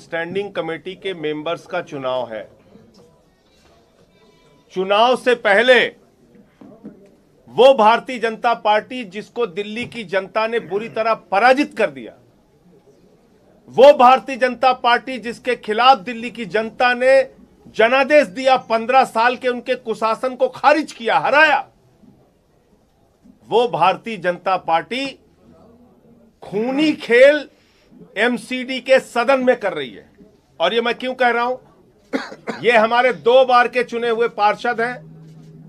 Standing committee के members का चुनाव है। चुनाव से पहले वो भारतीय जनता पार्टी जिसको दिल्ली की जनता ने बुरी तरह पराजित कर दिया, वो भारतीय जनता पार्टी जिसके खिलाफ दिल्ली की जनता ने जनादेश दिया, 15 साल के उनके कुशासन को खारिज किया, हराया, वो भारतीय जनता पार्टी खूनी खेल एमसीडी के सदन में कर रही है। और ये मैं क्यों कह रहा हूं? ये हमारे 2 बार के चुने हुए पार्षद हैं,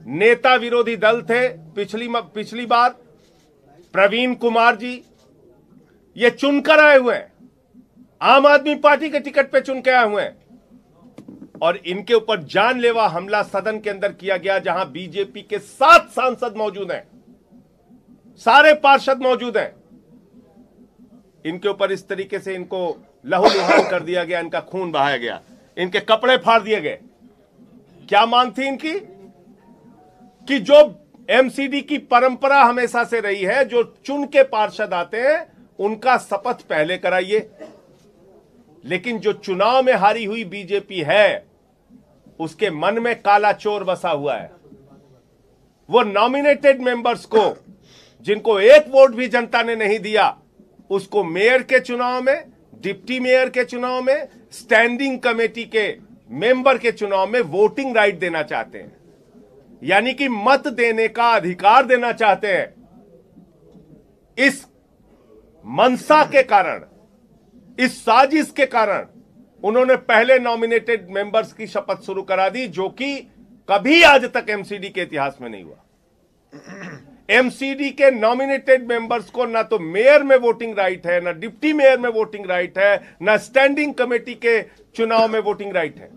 नेता विरोधी दल थे पिछली बार, प्रवीण कुमार जी, ये चुनकर आए हुए हैं, आम आदमी पार्टी के टिकट पे चुन के आए हुए हैं, और इनके ऊपर जानलेवा हमला सदन के अंदर किया गया, जहां बीजेपी के 7 सांसद मौजूद हैं, सारे पार्षद मौजूद हैं। इनके ऊपर इस तरीके से इनको लहूलुहान कर दिया गया, इनका खून बहाया गया, इनके कपड़े फाड़ दिए गए। क्या मांग थी इनकी? कि जो एमसीडी की परंपरा हमेशा से रही है, जो चुन के पार्षद आते हैं उनका शपथ पहले कराइए। लेकिन जो चुनाव में हारी हुई बीजेपी है, उसके मन में काला चोर बसा हुआ है। वो नॉमिनेटेड मेंबर्स को, जिनको 1 वोट भी जनता ने नहीं दिया, उसको मेयर के चुनाव में, डिप्टी मेयर के चुनाव में, स्टैंडिंग कमेटी के मेंबर के चुनाव में वोटिंग राइट देना चाहते हैं, यानी कि मत देने का अधिकार देना चाहते हैं। इस मंशा के कारण, इस साजिश के कारण उन्होंने पहले नॉमिनेटेड मेंबर्स की शपथ शुरू करा दी, जो कि कभी आज तक एमसीडी के इतिहास में नहीं हुआ। एमसीडी के नॉमिनेटेड मेंबर्स को ना तो मेयर में वोटिंग राइट है, ना डिप्टी मेयर में वोटिंग राइट है, ना स्टैंडिंग कमेटी के चुनाव में वोटिंग राइट है।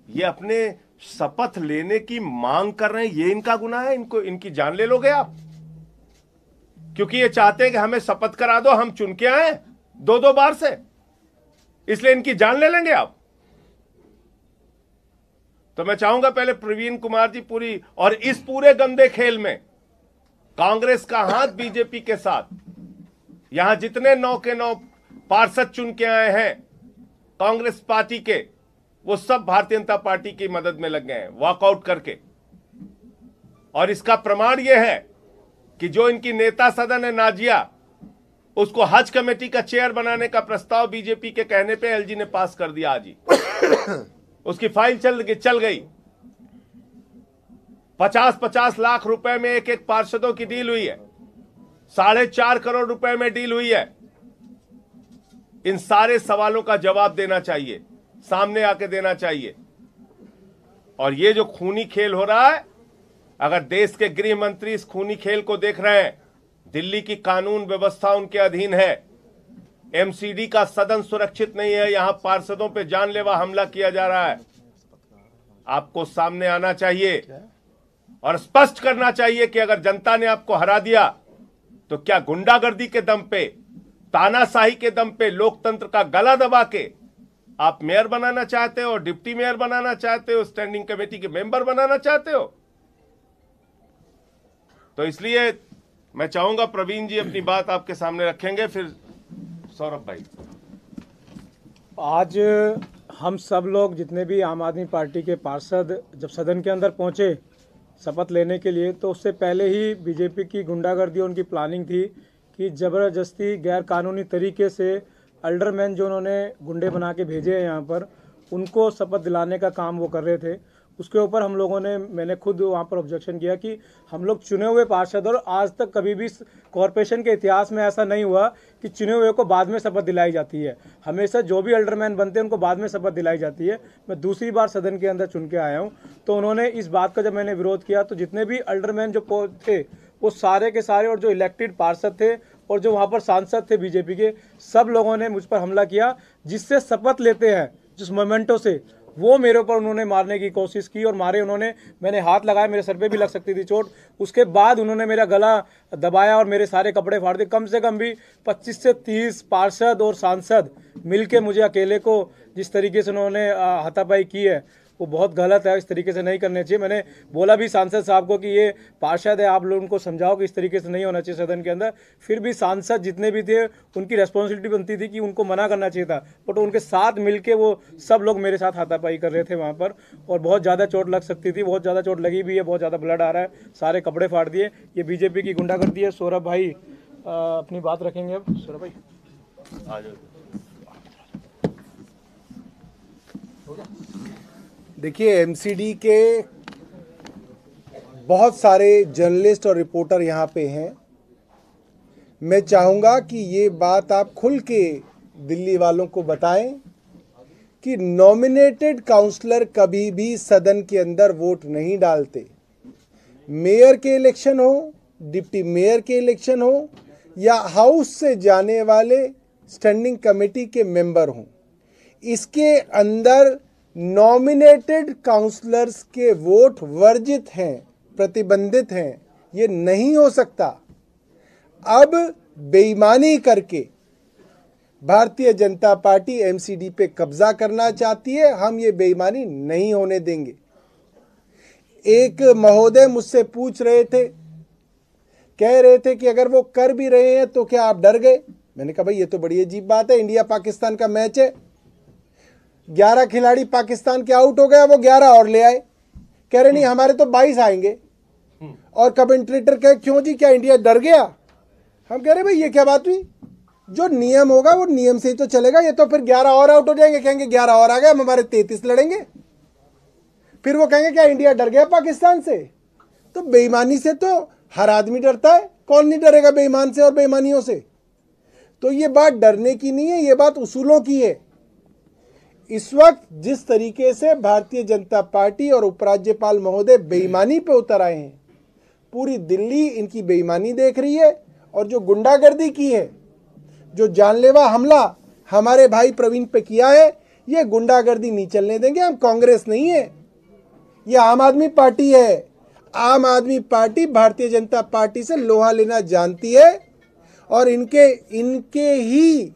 ये अपने शपथ लेने की मांग कर रहे हैं, ये इनका गुनाह है? इनको, इनकी जान ले लोगे आप? क्योंकि ये चाहते हैं कि हमें शपथ करा दो, हम चुन के आए 2-2 बार से, इसलिए इनकी जान ले लेंगे आप? तो मैं चाहूंगा पहले प्रवीण कुमार जी पूरी, और इस पूरे गंदे खेल में कांग्रेस का हाथ बीजेपी के साथ, यहां जितने 9 के 9 पार्षद चुन के आए हैं कांग्रेस पार्टी के, वो सब भारतीय जनता पार्टी की मदद में लग गए हैं वॉकआउट करके। और इसका प्रमाण यह है कि जो इनकी नेता सदन है नाजिया, उसको हज कमेटी का चेयर बनाने का प्रस्ताव बीजेपी के कहने पे एलजी ने पास कर दिया आज ही। उसकी फाइल चल गई। 50-50 लाख रुपए में एक पार्षदों की डील हुई है, 4.5 करोड़ रुपए में डील हुई है। इन सारे सवालों का जवाब देना चाहिए, सामने आके देना चाहिए। और ये जो खूनी खेल हो रहा है, अगर देश के गृह मंत्री इस खूनी खेल को देख रहे हैं, दिल्ली की कानून व्यवस्था उनके अधीन है, एमसीडी का सदन सुरक्षित नहीं है, यहां पार्षदों पे जानलेवा हमला किया जा रहा है, आपको सामने आना चाहिए और स्पष्ट करना चाहिए कि अगर जनता ने आपको हरा दिया तो क्या गुंडागर्दी के दम पे, तानाशाही के दम पे, लोकतंत्र का गला दबा के आप मेयर बनाना चाहते हो, डिप्टी मेयर बनाना चाहते हो, स्टैंडिंग कमेटी के मेंबर बनाना चाहते हो? तो इसलिए मैं चाहूंगा प्रवीण जी अपनी बात आपके सामने रखेंगे, फिर सौरभ भाई। आज हम सब लोग जितने भी आम आदमी पार्टी के पार्षद जब सदन के अंदर पहुंचे शपथ लेने के लिए, तो उससे पहले ही बीजेपी की गुंडागर्दी, उनकी प्लानिंग थी कि ज़बरदस्ती गैर कानूनी तरीके से अल्डरमैन जो उन्होंने गुंडे बना के भेजे हैं यहाँ पर, उनको शपथ दिलाने का काम वो कर रहे थे। उसके ऊपर हम लोगों ने, मैंने खुद वहाँ पर ऑब्जेक्शन किया कि हम लोग चुने हुए पार्षद, और आज तक कभी भी कॉरपोरेशन के इतिहास में ऐसा नहीं हुआ कि चुने हुए को बाद में शपथ दिलाई जाती है। हमेशा जो भी अल्डरमैन बनते हैं उनको बाद में शपथ दिलाई जाती है। मैं दूसरी बार सदन के अंदर चुन के आया हूँ, तो उन्होंने इस बात का जब मैंने विरोध किया, तो जितने भी अल्डरमैन जो थे वो सारे के सारे, और जो इलेक्टेड पार्षद थे और जो वहाँ पर सांसद थे बीजेपी के, सब लोगों ने मुझ पर हमला किया। जिससे शपथ लेते हैं, जिस मोमेंटो से, वो मेरे ऊपर उन्होंने मारने की कोशिश की और मारे उन्होंने। मैंने हाथ लगाया, मेरे सर पे भी लग सकती थी चोट। उसके बाद उन्होंने मेरा गला दबाया और मेरे सारे कपड़े फाड़ दिए। कम से कम भी 25 से 30 पार्षद और सांसद मिलके मुझे अकेले को जिस तरीके से उन्होंने हाथापाई की है, वो बहुत गलत है। इस तरीके से नहीं करने चाहिए। मैंने बोला भी सांसद साहब को कि ये पार्षद है, आप लोग उनको समझाओ कि इस तरीके से नहीं होना चाहिए सदन के अंदर। फिर भी सांसद जितने भी थे उनकी रेस्पॉन्सिबिलिटी बनती थी कि उनको मना करना चाहिए था, बट उनके साथ मिलके वो सब लोग मेरे साथ हाथापाई कर रहे थे वहाँ पर, और बहुत ज़्यादा चोट लग सकती थी। बहुत ज़्यादा चोट लगी भी है, बहुत ज़्यादा ब्लड आ रहा है, सारे कपड़े फाड़ दिए। ये बीजेपी की गुंडागर्दी है। सौरभ भाई अपनी बात रखेंगे अब। सौरभ भाई आ जाओ। देखिए, एमसीडी के बहुत सारे जर्नलिस्ट और रिपोर्टर यहाँ पे हैं। मैं चाहूँगा कि ये बात आप खुल के दिल्ली वालों को बताएं कि नॉमिनेटेड काउंसलर कभी भी सदन के अंदर वोट नहीं डालते। मेयर के इलेक्शन हो, डिप्टी मेयर के इलेक्शन हो, या हाउस से जाने वाले स्टैंडिंग कमेटी के मेंबर हों, इसके अंदर नॉमिनेटेड काउंसलर्स के वोट वर्जित हैं, प्रतिबंधित हैं। ये नहीं हो सकता। अब बेईमानी करके भारतीय जनता पार्टी एमसीडी पे कब्जा करना चाहती है। हम ये बेईमानी नहीं होने देंगे। एक महोदय मुझसे पूछ रहे थे, कह रहे थे कि अगर वो कर भी रहे हैं तो क्या आप डर गए? मैंने कहा भाई ये तो बड़ी अजीब बात है। इंडिया पाकिस्तान का मैच है, 11 खिलाड़ी पाकिस्तान के आउट हो गया, वो 11 और ले आए। कह रहे नहीं हमारे तो 22 आएंगे। और कमेंटेटर कहे क्यों जी, क्या इंडिया डर गया? हम कह रहे भाई ये क्या बात हुई? जो नियम होगा वो नियम से ही तो चलेगा। ये तो फिर 11 और आउट हो जाएंगे, कहेंगे 11 और आ गए, हम हमारे 33 लड़ेंगे। फिर वो कहेंगे क्या इंडिया डर गया पाकिस्तान से? तो बेईमानी से तो हर आदमी डरता है, कौन नहीं डरेगा बेईमान से और बेईमानियों से? तो ये बात डरने की नहीं है, ये बात उसूलों की है। इस वक्त जिस तरीके से भारतीय जनता पार्टी और उपराज्यपाल महोदय बेईमानी पे उतर आए हैं, पूरी दिल्ली इनकी बेईमानी देख रही है। और जो गुंडागर्दी की है, जो जानलेवा हमला हमारे भाई प्रवीण पे किया है, ये गुंडागर्दी नहीं चलने देंगे। हम कांग्रेस नहीं है, ये आम आदमी पार्टी है। आम आदमी पार्टी भारतीय जनता पार्टी से लोहा लेना जानती है और इनके ही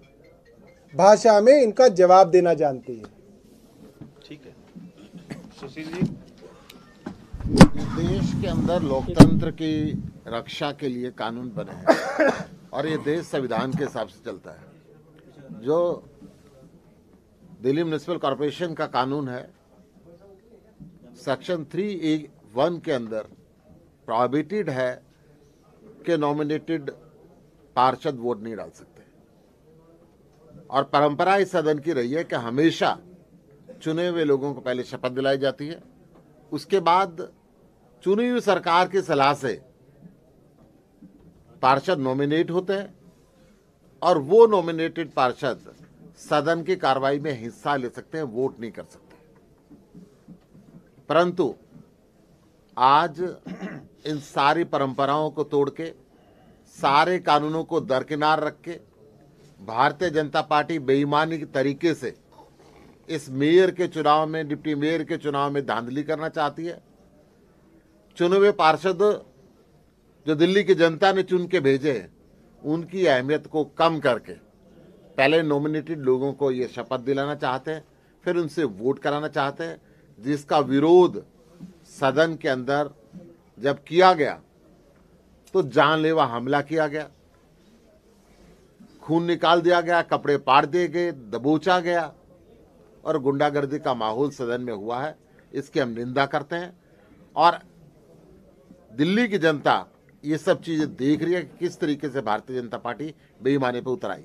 भाषा में इनका जवाब देना जानती है। ठीक है सुशील जी। देश के अंदर लोकतंत्र की रक्षा के लिए कानून बने हैं और ये देश संविधान के हिसाब से चलता है। जो दिल्ली म्युनिसिपल कॉरपोरेशन का कानून है, सेक्शन 3A(1) के अंदर प्रोहिबिटेड है कि नॉमिनेटेड पार्षद वोट नहीं डाल सकते। और परंपरा इस सदन की रही है कि हमेशा चुने हुए लोगों को पहले शपथ दिलाई जाती है, उसके बाद चुनी हुई सरकार की सलाह से पार्षद नॉमिनेट होते हैं और वो नॉमिनेटेड पार्षद सदन की कार्रवाई में हिस्सा ले सकते हैं, वोट नहीं कर सकते। परंतु आज इन सारी परंपराओं को तोड़ के, सारे कानूनों को दरकिनार रख के भारतीय जनता पार्टी बेईमानी के तरीके से इस मेयर के चुनाव में, डिप्टी मेयर के चुनाव में धांधली करना चाहती है। चुने हुए पार्षद जो दिल्ली की जनता ने चुन के भेजे हैं, उनकी अहमियत को कम करके पहले नॉमिनेटेड लोगों को ये शपथ दिलाना चाहते हैं, फिर उनसे वोट कराना चाहते हैं, जिसका विरोध सदन के अंदर जब किया गया तो जानलेवा हमला किया गया, खून निकाल दिया गया, कपड़े पाड़ दिए गए, दबोचा गया और गुंडागर्दी का माहौल सदन में हुआ है। इसकी हम निंदा करते हैं और दिल्ली की जनता ये सब चीजें देख रही है कि किस तरीके से भारतीय जनता पार्टी बेईमानी पे उतर आई।